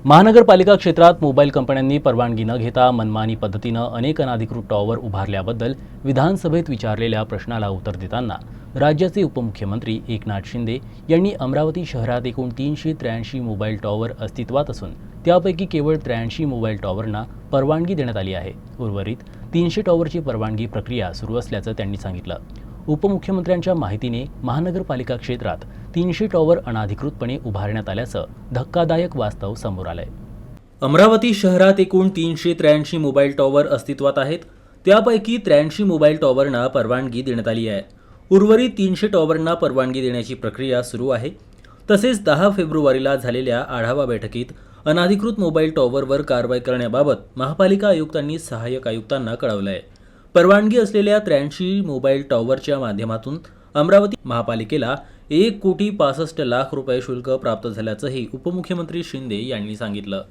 महानगरपालिका क्षेत्रात मोबाईल कंपन्यांनी परवानगी न घेता मनमानी पद्धतीनं अनेक अनधिकृत टॉवर उभारल्याबद्दल विधानसभेत विचारलेल्या प्रश्नाला उत्तर देताना राज्याचे उपमुख्यमंत्री एकनाथ शिंदे यांनी अमरावती शहरात एकूण 383 मोबाईल टॉवर अस्तित्वात असून त्यापैकी केवळ 83 मोबाईल टॉवरना परवानगी देण्यात आली आहे। उर्वरित 300 टॉवरची परवानगी प्रक्रिया सुरू असल्याचं त्यांनी सांगितलं। उपमुख्यमंत्र्यांच्या माहितीने महानगरपालिका क्षेत्रात 300 टॉवर अनधिकृतपणे उभारण्यात आल्याचं धक्कादायक वास्तव समोर आलंय। अमरावती शहरात एकूण 383 मोबाईल टॉवर अस्तित्वात आहेत। त्यापैकी 83 मोबाईल टॉवरना परवानगी देण्यात आली आहे। उर्वरित 300 टॉवरना परवानगी देण्याची प्रक्रिया सुरू आहे। तसेच 10 फेब्रुवारीला झालेल्या आढावा बैठकीत अनधिकृत मोबाईल टॉवरवर कारवाई करण्याबाबत महापालिका आयुक्तांनी सहाय्यक आयुक्तांना कळवलं आहे। परवानगी असलेल्या 83 मोबाईल टॉवरच्या माध्यमातून अमरावती महापालिकेला 1,65,00,000 रुपये शुल्क प्राप्त झाल्याचंही उपमुख्यमंत्री शिंदे यांनी सांगितलं।